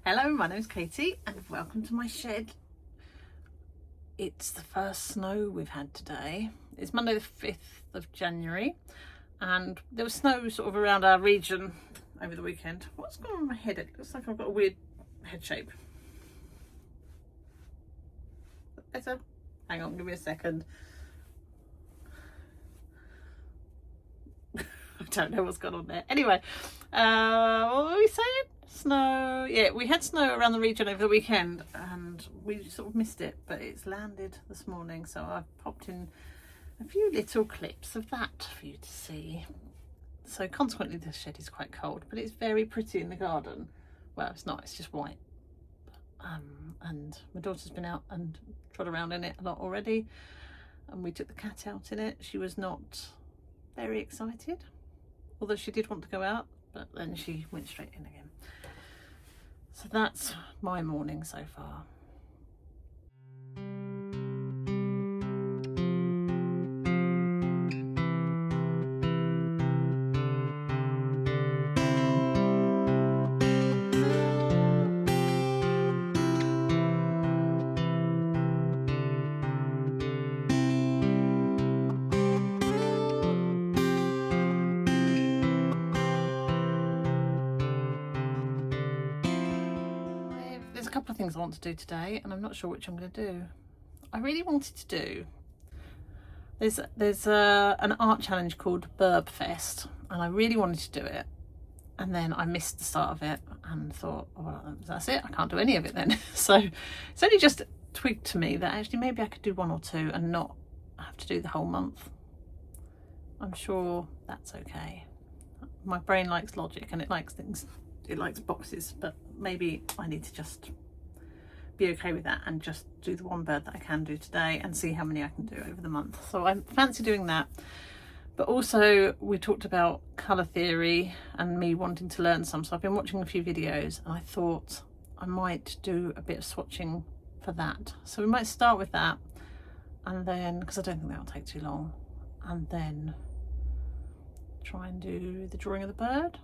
Hello, my name's Katie and welcome to my shed. It's the first snow we've had today. It's Monday the 5th of January and there was snow sort of around our region over the weekend. What's going on with my head? It looks like I've got a weird head shape. Better? Hang on, give me a second. I don't know what's going on there. Anyway, what were we saying? Snow. Yeah, we had snow around the region over the weekend and we sort of missed it, but it's landed this morning, so I've popped in a few little clips of that for you to see. So consequently the shed is quite cold, but it's very pretty in the garden. Well, it's not, it's just white. And my daughter's been out and trod around in it a lot already, and we took the cat out in it. She was not very excited, although she did want to go out, but then she went straight in again. So that's my morning so far. There's a couple of things I want to do today and I'm not sure which I'm going to do. I really wanted to do, there's an art challenge called Birbfest and I really wanted to do it, and then I missed the start of it and thought, oh, well, that's it, I can't do any of it then. So it's only just twigged to me that actually maybe I could do one or two and not have to do the whole month. I'm sure that's okay. My brain likes logic and it likes things, it likes boxes, but maybe I need to just be okay with that and just do the one bird that I can do today and see how many I can do over the month. So I fancy doing that. But also we talked about colour theory and me wanting to learn some, so I've been watching a few videos and I thought I might do a bit of swatching for that. So we might start with that, and then, because I don't think that'll take too long, and then try and do the drawing of the bird,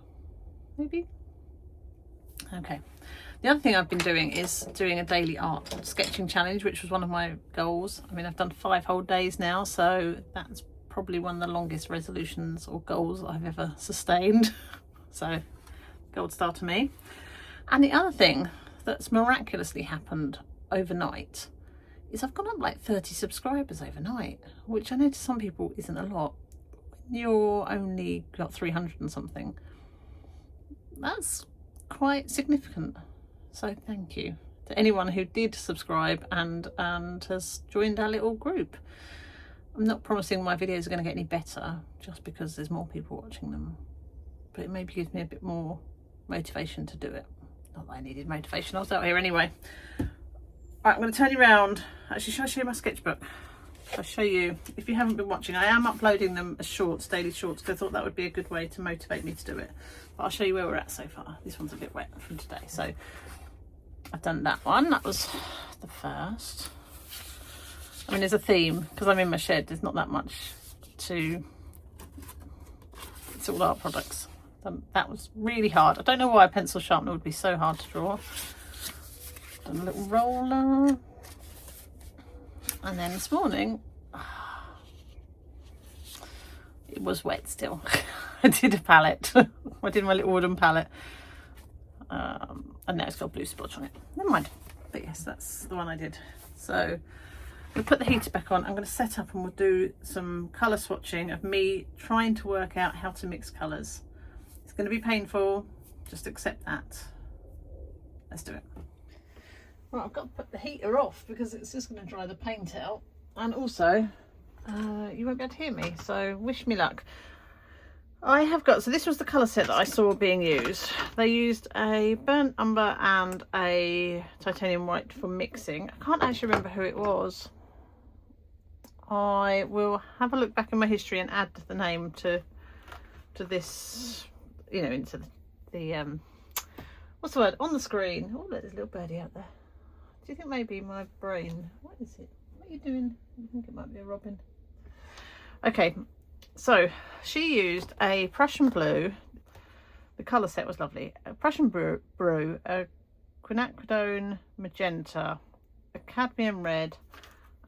maybe. Okay, the other thing I've been doing is doing a daily art sketching challenge, which was one of my goals. I mean, I've done 5 whole days now, so that's probably one of the longest resolutions or goals I've ever sustained. So gold star to me. And the other thing that's miraculously happened overnight is I've gone up like 30 subscribers overnight, which I know to some people isn't a lot. When you're only got 300 and something, that's quite significant. So thank you to anyone who did subscribe and has joined our little group. I'm not promising my videos are going to get any better just because there's more people watching them, but it maybe gives me a bit more motivation to do it. Not that I needed motivation, I was out here anyway. Right, I'm going to turn you around. Actually, shall I show you my sketchbook? I'll show you. If you haven't been watching, I am uploading them as shorts, daily shorts, because I thought that would be a good way to motivate me to do it. But I'll show you where we're at so far. This one's a bit wet from today, so I've done that one. That was the first. I mean, there's a theme because I'm in my shed. There's not that much to. It's all art products. That was really hard. I don't know why a pencil sharpener would be so hard to draw. Done a little roller. And then this morning, it was wet still. I did a palette. I did my little wooden palette. And now it's got a blue splotch on it. Never mind. But yes, that's the one I did. So we'll put the heater back on. I'm going to set up and we'll do some colour swatching of me trying to work out how to mix colours. It's going to be painful. Just accept that. Let's do it. Right, I've got to put the heater off because it's just going to dry the paint out, and also you won't be able to hear me, so wish me luck. I have got, so this was the colour set that I saw being used. They used a burnt umber and a titanium white for mixing. I can't actually remember who it was. I will have a look back in my history and add the name to this, you know, into the what's the word, on the screen. Oh, there's a little birdie out there. Do you think maybe my brain, what is it? What are you doing? I think it might be a robin. Okay, so she used a Prussian blue. The colour set was lovely. A Prussian brew, quinacridone magenta, a cadmium red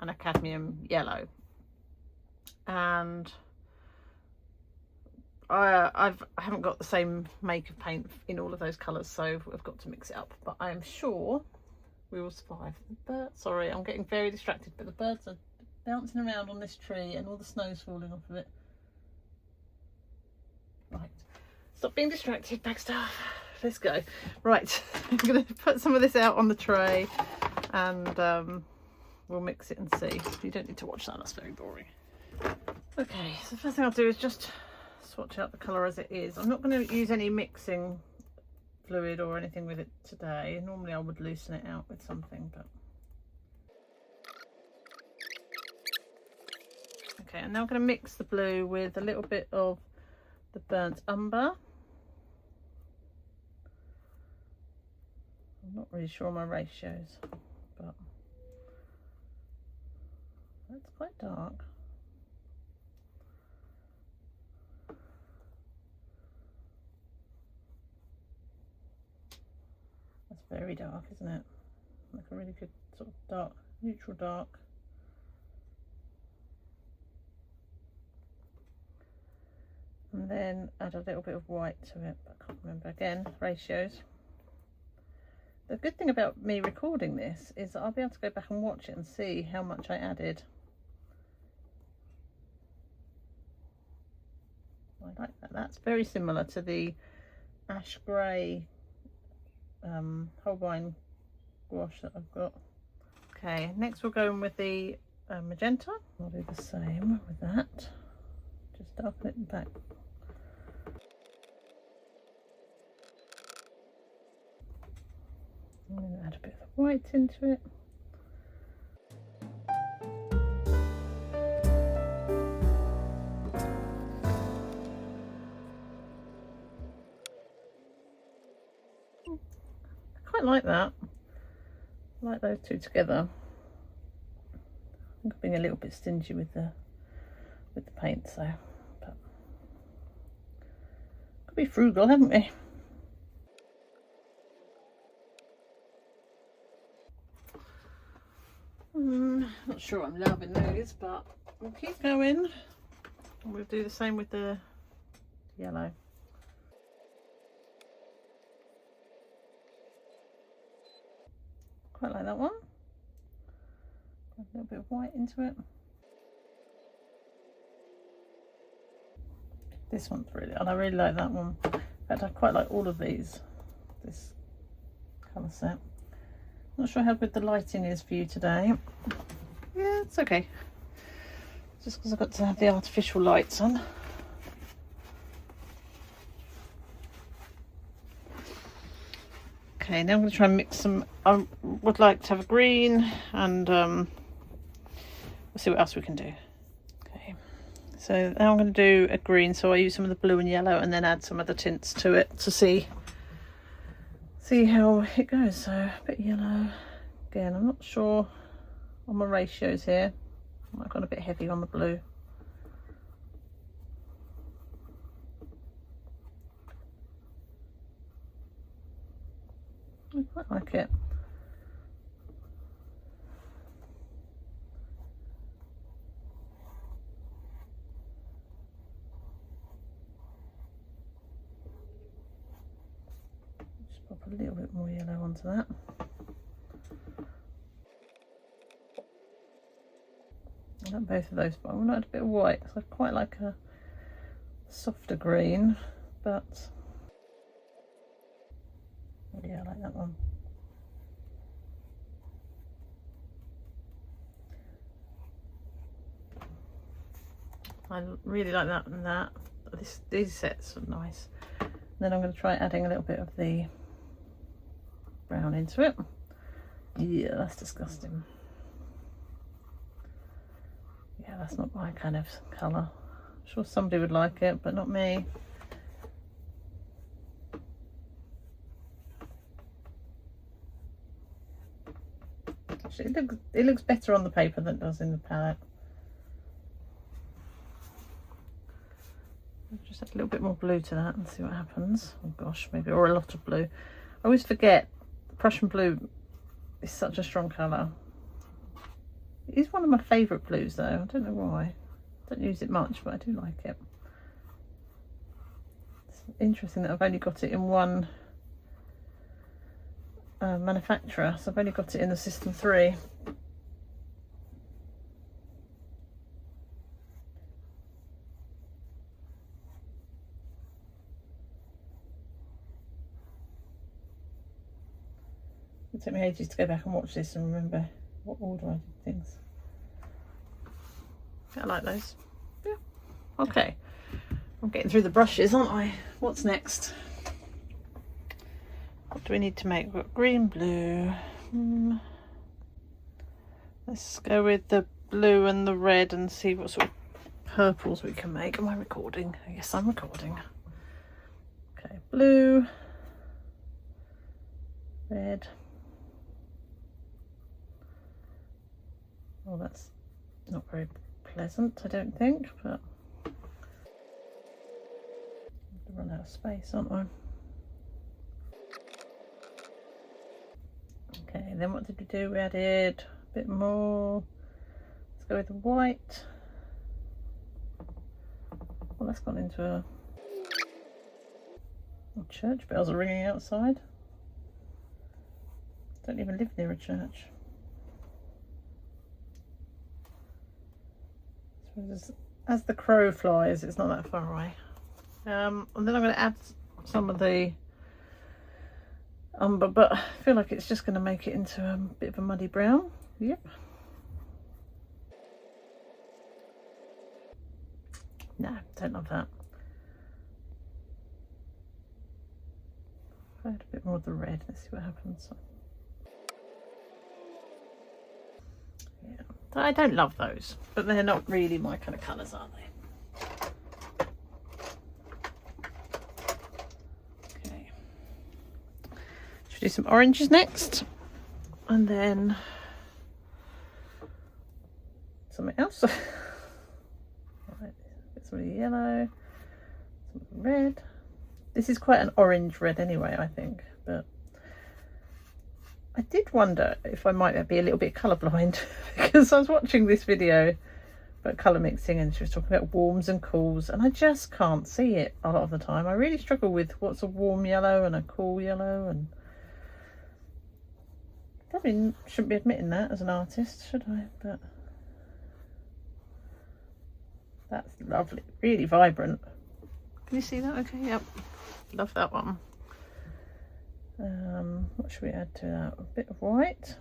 and a cadmium yellow. And I haven't got the same make of paint in all of those colours, so I've got to mix it up, but I am sure we will survive. Sorry, I'm getting very distracted, but the birds are bouncing around on this tree and all the snow's falling off of it. Right, stop being distracted, Bagstaff. Let's go. Right, I'm going to put some of this out on the tray and we'll mix it and see. You don't need to watch that, that's very boring. Okay, so the first thing I'll do is just swatch out the colour as it is. I'm not going to use any mixing fluid or anything with it today. Normally I would loosen it out with something, but okay. And now I'm going to mix the blue with a little bit of the burnt umber. I'm not really sure on my ratios, but that's quite dark. That's very dark, isn't it? Like a really good sort of dark, neutral dark. And then add a little bit of white to it, but I can't remember again, ratios. The good thing about me recording this is that I'll be able to go back and watch it and see how much I added. I like that. That's very similar to the ash grey Holbein gouache that I've got. Okay, next we'll go in with the magenta. I'll do the same with that. Just darken it back. I'm going to add a bit of white into it. I quite like that. I like those two together. I'm being a little bit stingy with the paint, so but could be frugal, haven't we? Not sure I'm loving those, but we'll keep going. And we'll do the same with the yellow. Quite like that one. Add a little bit of white into it. This one's really, and I really like that one. In fact, I quite like all of these. This colour set. Not sure how good the lighting is for you today. Yeah, it's okay. Just because I've got to have the artificial lights on. Okay, now I'm going to try and mix some. I would like to have a green, and we'll see what else we can do. Okay, so now I'm going to do a green. So I use some of the blue and yellow, and then add some other tints to it to see how it goes. So a bit yellow again. I'm not sure on my ratios here. I've gone a bit heavy on the blue. I quite like it. Just pop a little bit more yellow onto that. I like both of those, but I want to add a bit of white because I quite like a softer green, but yeah, I like that one. I really like that and that. These sets are nice. And then I'm going to try adding a little bit of the brown into it. Yeah, that's disgusting. Yeah, that's not my kind of colour. I'm sure somebody would like it, but not me. Actually, it looks better on the paper than it does in the palette. I'll just add a little bit more blue to that and see what happens. Oh gosh, maybe, or a lot of blue. I always forget the Prussian blue is such a strong colour. It is one of my favourite blues though, I don't know why. I don't use it much, but I do like it. It's interesting that I've only got it in one manufacturer, so I've only got it in the System 3. It took me ages to go back and watch this and remember what order I did things. I like those. Yeah. Okay. I'm getting through the brushes, aren't I? What's next? What do we need to make? We've got green, blue. Let's go with the blue and the red and see what sort of purples we can make. Am I recording? Yes, I'm recording. Okay, blue, red. Well, that's not very pleasant, I don't think, but I'm gonna run out of space, aren't I? Okay, then what did we do? We added a bit more. Let's go with the white. Well, that's gone into a church bells are ringing outside. Don't even live near a church. So as the crow flies, it's not that far away. And then I'm going to add some of the umber, but I feel like it's just going to make it into a bit of a muddy brown. Yep. No, don't love that. I'll add a bit more of the red. Let's see what happens. Yeah, I don't love those, but they're not really my kind of colours, are they? Okay. Should we do some oranges next? And then something else. Right, get some of the yellow, some of the red. This is quite an orange red anyway, I think, but I did wonder if I might be a little bit colourblind because I was watching this video about colour mixing and she was talking about warms and cools and I just can't see it a lot of the time. I really struggle with what's a warm yellow and a cool yellow, and probably shouldn't be admitting that as an artist, should I? But that's lovely, really vibrant. Can you see that? Okay, yep, love that one. What should we add to that? A bit of white.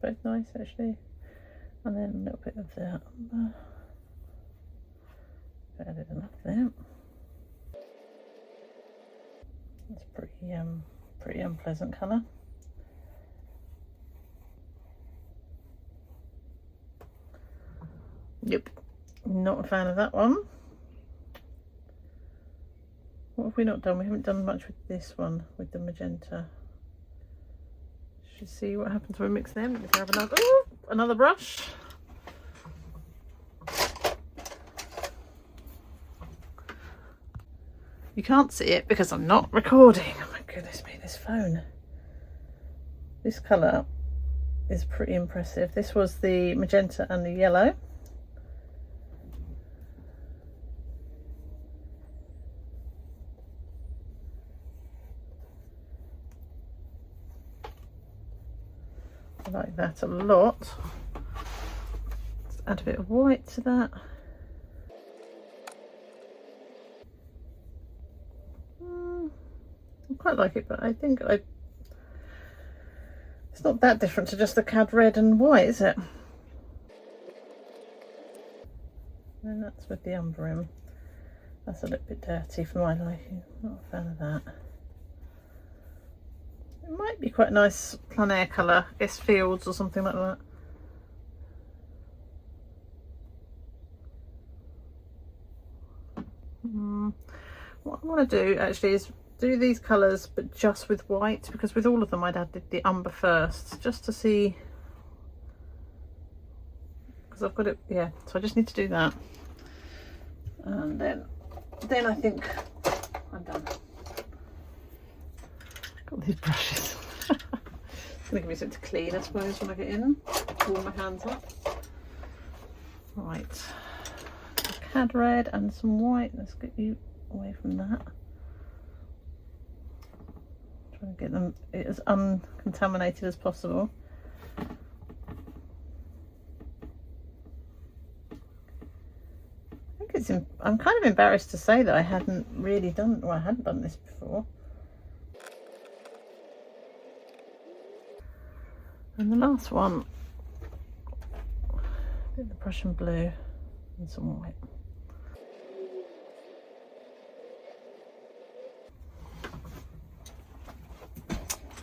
Both nice actually. And then a little bit of the umber. Added enough there. That's pretty unpleasant colour. Yep, not a fan of that one. What have we not done? We haven't done much with this one, with the magenta. Should see what happens when we mix them. Let me grab another brush. You can't see it because I'm not recording. Oh my goodness me, this phone. This colour is pretty impressive. This was the magenta and the yellow. I like that a lot. Let's add a bit of white to that. I quite like it, but I think it's not that different to just the cad red and white, is it? And that's with the umber in. That's a little bit dirty for my liking. Not a fan of that. It might be quite a nice plein air colour, I guess fields or something like that. What I want to do actually is do these colours but just with white, because with all of them I'd added the umber first just to see, because I've got it, yeah, so I just need to do that and then I think I'm done. Got these brushes. It's going to give me something to clean, I suppose, when I get in. Warm my hands up. Right. Cad red and some white. Let's get you away from that. Trying to get them as uncontaminated as possible. I'm kind of embarrassed to say that I hadn't really done, well, I hadn't done this before. And the last one, a bit of the Prussian blue and some white.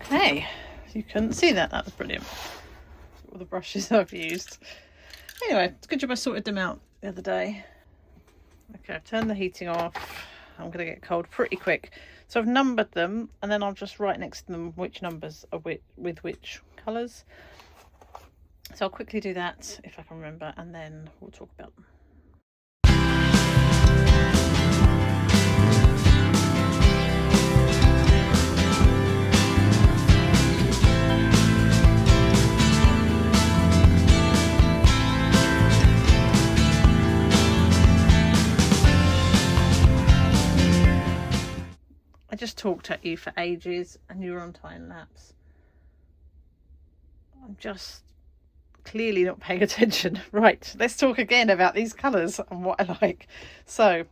Okay, you couldn't see that, that was brilliant. All the brushes I've used. Anyway, it's a good job I sorted them out the other day. Okay, I've turned the heating off. I'm going to get cold pretty quick. So I've numbered them, and then I'll just write next to them which numbers are with which colours. So I'll quickly do that if I can remember, and then we'll talk about them. I just talked at you for ages and you were on time lapse. I'm just clearly not paying attention. Right, let's talk again about these colours and what I like. So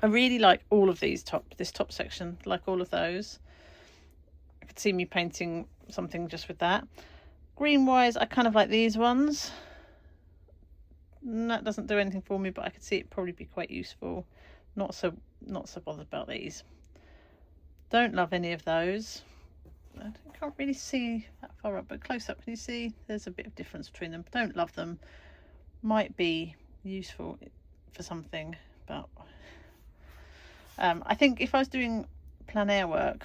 I really like all of these this top section, like all of those. I could see me painting something just with that. Green wise, I kind of like these ones. That doesn't do anything for me, but I could see it probably be quite useful. Not so bothered about these. Don't love any of those. I can't really see that far up, but close up, can you see there's a bit of difference between them? Don't love them. Might be useful for something, but I think if I was doing plein air work,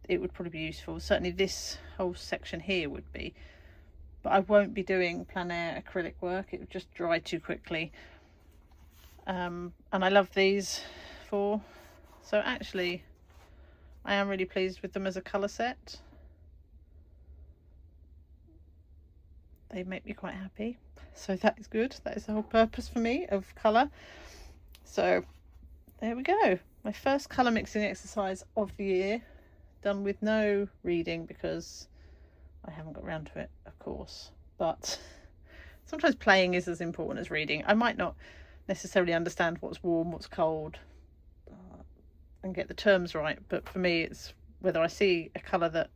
it would probably be useful. Certainly this whole section here would be, but I won't be doing plein air acrylic work. It would just dry too quickly. And I love these four, so actually I am really pleased with them as a colour set. They make me quite happy, so that is good. That is the whole purpose for me of colour. So there we go, my first colour mixing exercise of the year, done with no reading because I haven't got around to it, of course, but sometimes playing is as important as reading. I might not necessarily understand what's warm, what's cold, and get the terms right, but for me it's whether I see a colour that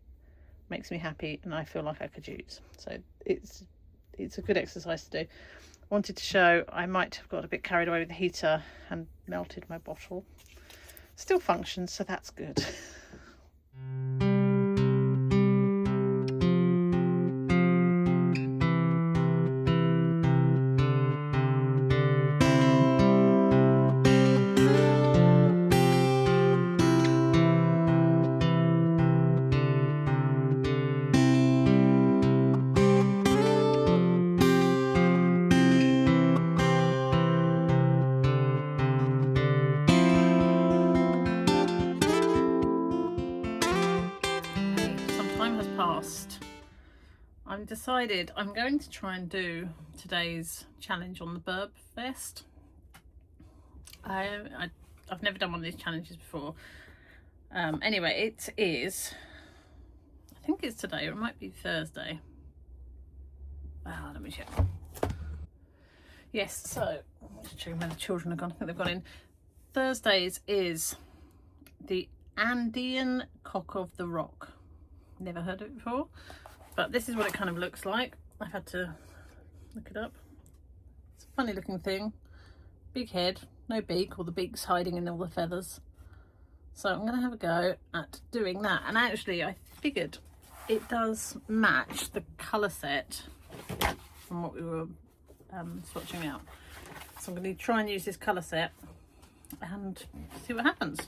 makes me happy and I feel like I could use. So it's a good exercise to do. I wanted to show, I might have got a bit carried away with the heater and melted my bottle. Still functions, so that's good. I've decided I'm going to try and do today's challenge on the Birbfest. I've never done one of these challenges before. Anyway, it is, I think it's today, or it might be Thursday. Let me check. Yes, so I'm just checking where the children have gone. I think they've gone in. Thursdays is the Andean Cock of the Rock. Never heard of it before, but this is what it kind of looks like. I've had to look it up. It's a funny looking thing. Big head, no beak, or the beak's hiding in all the feathers. So I'm going to have a go at doing that. And actually I figured it does match the colour set from what we were swatching out. So I'm going to try and use this colour set and see what happens.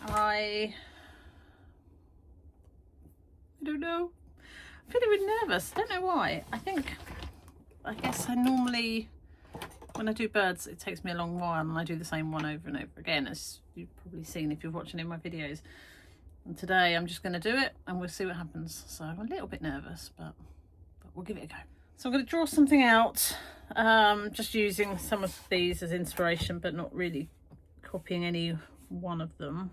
I don't know. I'm feeling a bit nervous. I don't know why. I guess I normally, when I do birds, it takes me a long while and I do the same one over and over again, as you've probably seen if you're watching in my videos. And today I'm just going to do it and we'll see what happens. So I'm a little bit nervous, but we'll give it a go. So I'm going to draw something out, just using some of these as inspiration, but not really copying any one of them.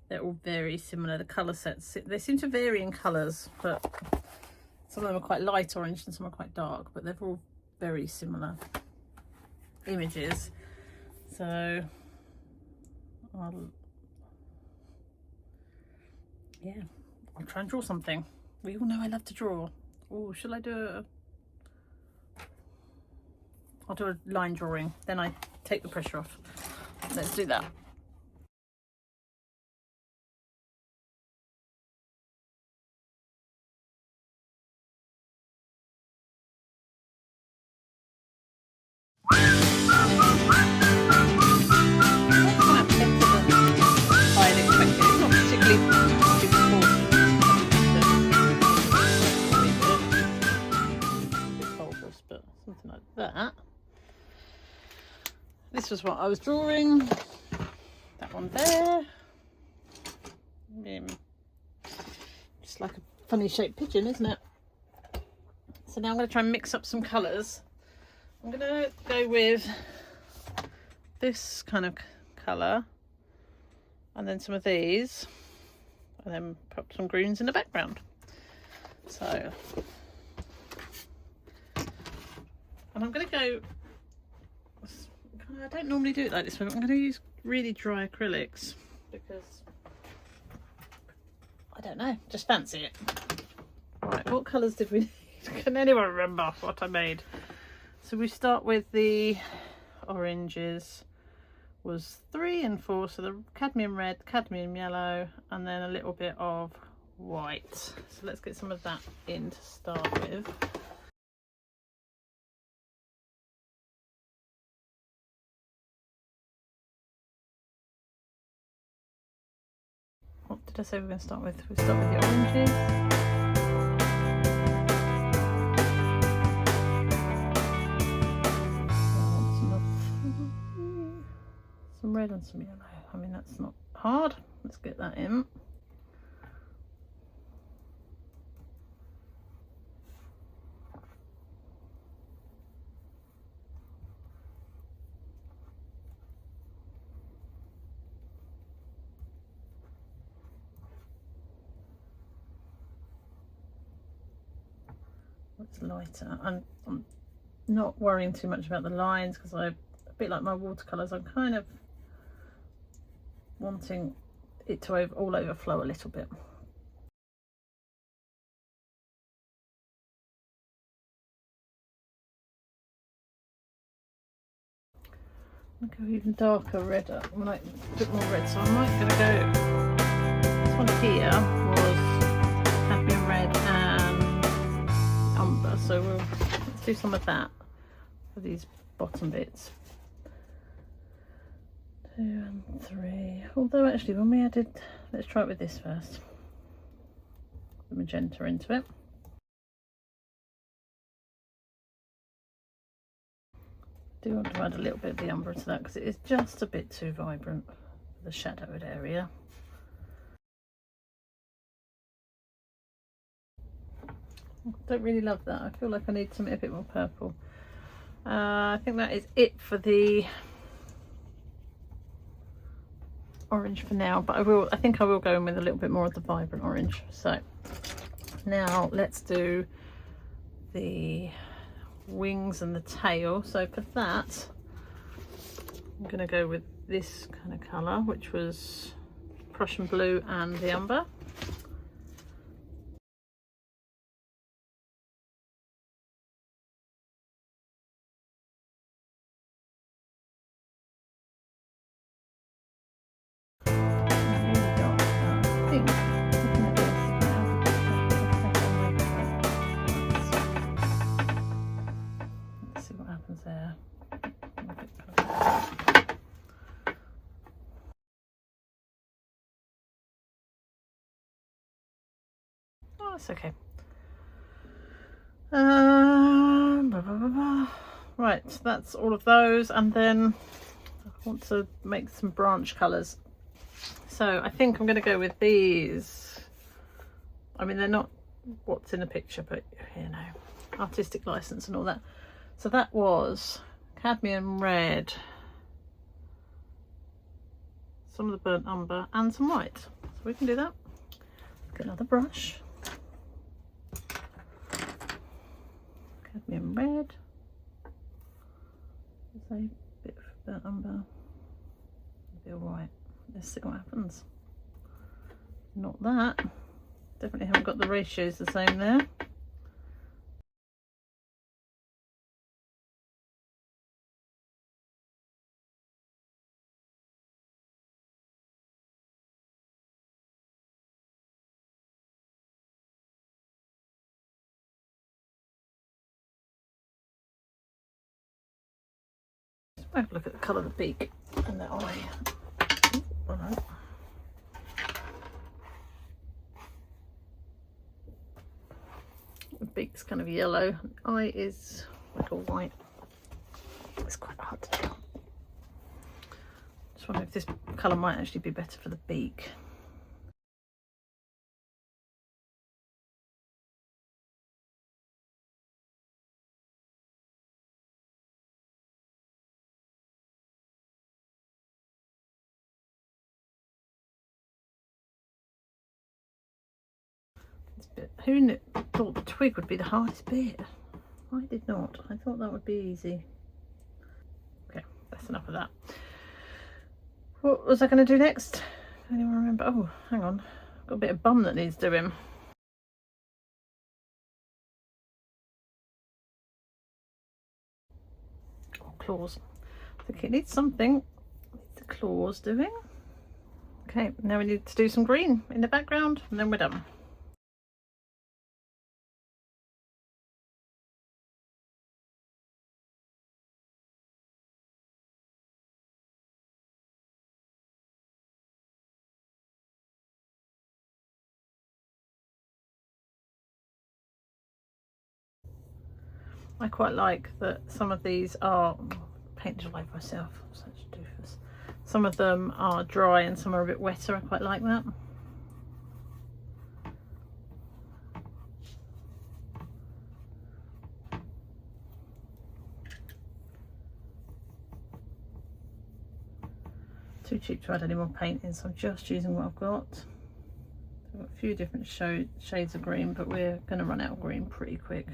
They're all very similar. The colour sets, they seem to vary in colours, but some of them are quite light orange and some are quite dark, but they're all very similar images. So I'll try and draw something. We all know I love to draw. Oh, shall I do I'll do a line drawing, then I take the pressure off. Let's do that. This was what I was drawing. That one there. Just like a funny shaped pigeon, isn't it? So now I'm going to try and mix up some colours. I'm going to go with this kind of colour and then some of these, and then put some greens in the background. So, and I'm going to go, I don't normally do it like this, but I'm going to use really dry acrylics because, I don't know, just fancy it. Right, what colours did we need? Can anyone remember what I made? So we start with the oranges, was 3 and 4, so the cadmium red, cadmium yellow, and then a little bit of white. So let's get some of that in to start with. What did I say we're going to start with? We'll start with the oranges. Some red and some yellow. I mean, that's not hard. Let's get that in. It's lighter. I'm not worrying too much about the lines because a bit like my watercolours, I'm kind of wanting it to all overflow a little bit. I'll go even darker, redder, like a bit more red. So I'm going to go, this one here was cadmium red and umber, so let's do some of that for these bottom bits. 2 and 3, although actually when we added, let's try it with this first, the magenta into it. Do want to add a little bit of the umber to that because it is just a bit too vibrant for the shadowed area. I don't really love that. I feel like I need something a bit more purple. I think that is it for the orange for now, but I think I will go in with a little bit more of the vibrant orange. So now let's do the wings and the tail. So for that I'm going to go with this kind of colour, which was Prussian blue and the umber. There. Oh, that's okay. Right, that's all of those, and then I want to make some branch colours. So I think I'm going to go with these. I mean, they're not what's in the picture, but you know, artistic license and all that. So that was cadmium red, some of the burnt umber and some white. So we can do that. Get another brush. Cadmium red. A bit of burnt umber. It'll be alright. Let's see what happens. Not that. Definitely haven't got the ratios the same there. Have a look at the colour of the beak and the eye. All right. The beak's kind of yellow, the eye is like a white. It's quite hard to tell. Just wonder if this colour might actually be better for the beak. Who thought the twig would be the hardest bit? I did not. I thought that would be easy. Okay, that's enough of that. What was I going to do next? Anyone remember? Oh, hang on. I've got a bit of bum that needs doing. Oh, claws. I think it needs something. It needs the claws doing. Okay, now we need to do some green in the background and then we're done. I quite like that some of these are painted like myself, such a doofus. Some of them are dry and some are a bit wetter. I quite like that. Too cheap to add any more paint in, so I'm just using what I've got. I've got a few different shades of green, but we're going to run out of green pretty quick.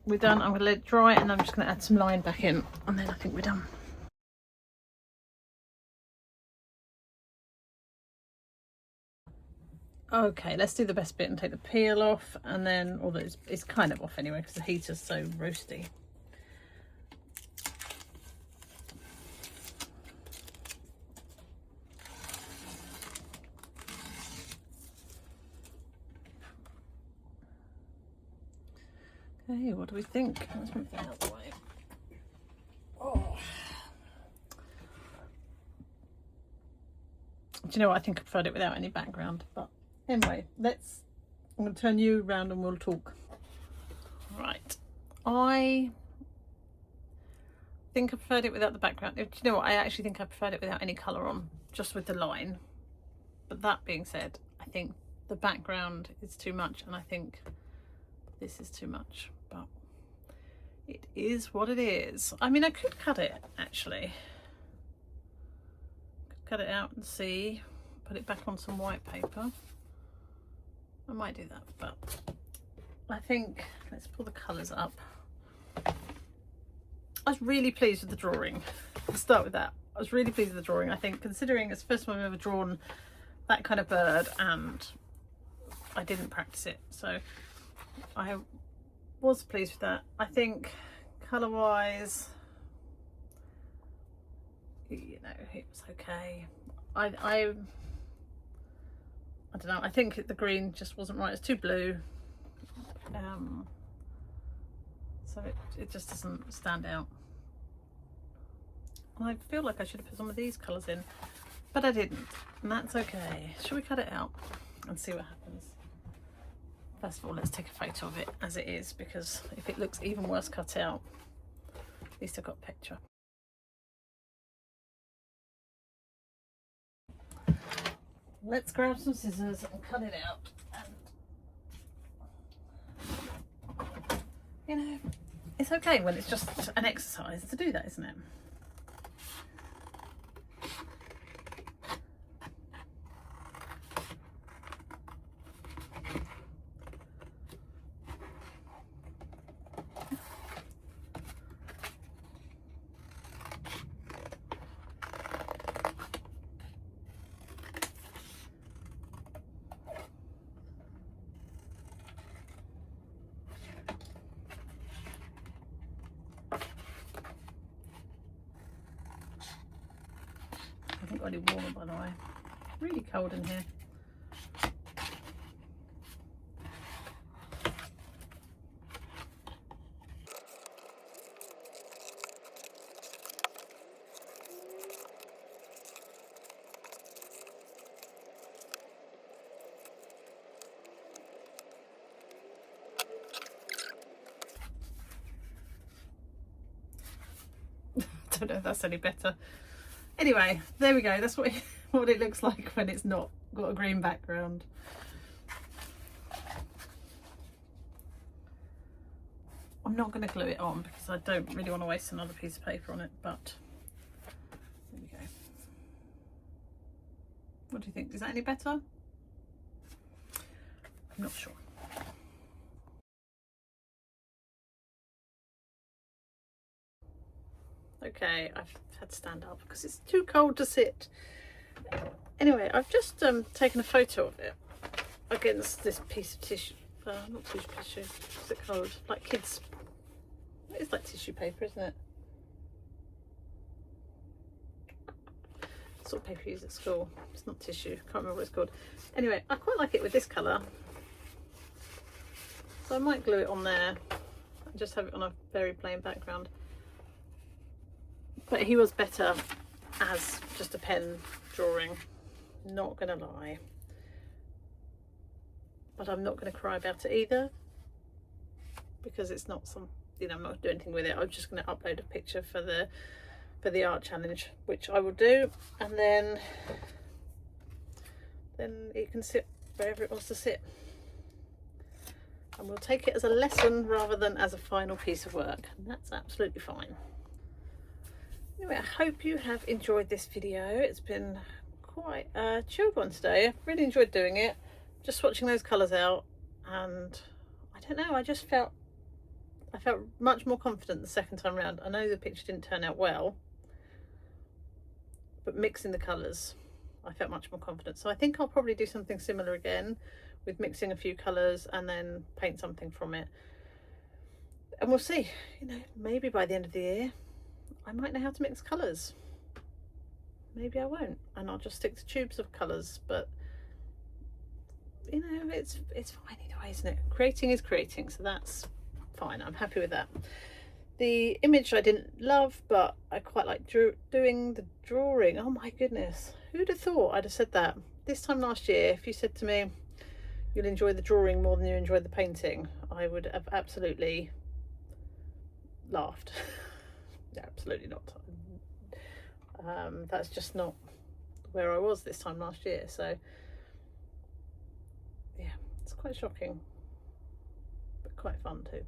We're done. I'm going to let it dry and I'm just going to add some line back in and then I think we're done. Okay, let's do the best bit and take the peel off, and then, although it's kind of off anyway because the heater's so roasty. Okay, what do we think? Let's move that out of the way. Oh. Do you know what? I think I preferred it without any background, but anyway, I'm going to turn you around and we'll talk. Right, I think I preferred it without the background. Do you know what? I actually think I preferred it without any colour on, just with the line. But that being said, I think the background is too much and I think this is too much, but it is what it is. I mean, I could cut it actually. Could cut it out and see, put it back on some white paper. I might do that, but I think let's pull the colours up. I was really pleased with the drawing. Let's start with that. I was really pleased with the drawing. I think, considering it's the first time I've ever drawn that kind of bird and I didn't practice it, so I was pleased with that. I think colour wise, you know, it was okay. I don't know, I think the green just wasn't right. It's too blue, so it just doesn't stand out. And I feel like I should have put some of these colours in, but I didn't, and that's okay. Shall we cut it out and see what happens? First of all, let's take a photo of it as it is, because if it looks even worse cut out, at least I've got a picture. Let's grab some scissors and cut it out. And, you know, it's okay when it's just an exercise to do that, isn't it? I haven't got any warmer, by the way. Really cold in here. I don't know if that's any better. Anyway, there we go. That's what it looks like when it's not got a green background. I'm not going to glue it on because I don't really want to waste another piece of paper on it, but there we go. What do you think? Is that any better? I'm not sure. Okay, I've had to stand up because it's too cold to sit. Anyway, I've just taken a photo of it against this piece of tissue. Not tissue, what's it called? Like kids. It's like tissue paper, isn't it? Sort of paper you use at school. It's not tissue. Can't remember what it's called. Anyway, I quite like it with this colour, so I might glue it on there and just have it on a very plain background. But he was better as just a pen drawing, not gonna lie. But I'm not gonna cry about it either, because it's not some, you know, I'm not doing anything with it. I'm just gonna upload a picture for the art challenge, which I will do, and then it can sit wherever it wants to sit. And we'll take it as a lesson rather than as a final piece of work, and that's absolutely fine. Anyway, I hope you have enjoyed this video. It's been quite a chilled one today. I've really enjoyed doing it, just swatching those colours out, and I don't know, I felt much more confident the second time round. I know the picture didn't turn out well, but mixing the colours, I felt much more confident. So I think I'll probably do something similar again, with mixing a few colours and then paint something from it. And we'll see, you know, maybe by the end of the year I might know how to mix colours. Maybe I won't, and I'll just stick to tubes of colours, but you know, it's fine either way, isn't it? Creating is creating, so that's fine. I'm happy with that. The image I didn't love, but I quite like doing the drawing. Oh my goodness, who'd have thought I'd have said that this time last year? If you said to me you'll enjoy the drawing more than you enjoy the painting, I would have absolutely laughed. Absolutely not. That's just not where I was this time last year, so yeah, it's quite shocking, but quite fun too.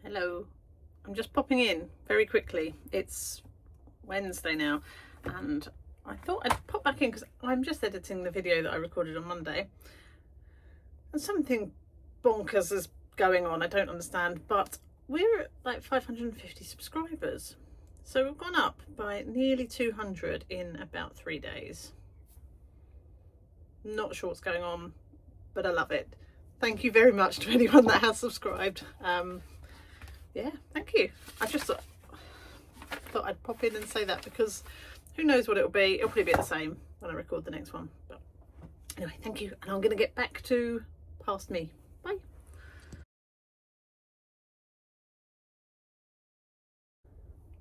Hello, I'm just popping in very quickly. It's Wednesday now, and I thought I'd pop back in because I'm just editing the video that I recorded on Monday, and something bonkers is going on. I don't understand, but we're at like 550 subscribers, so we've gone up by nearly 200 in about 3 days. Not sure what's going on, but I love it. Thank you very much to anyone that has subscribed. yeah, thank you. I just thought I'd pop in and say that, because who knows what it'll be. It'll probably be the same when I record the next one. But anyway, thank you, and I'm going to get back to past me. Bye.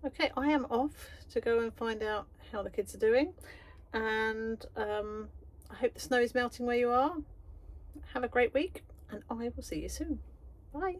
Okay, I am off to go and find out how the kids are doing, and I hope the snow is melting where you are. Have a great week, and I will see you soon. Bye.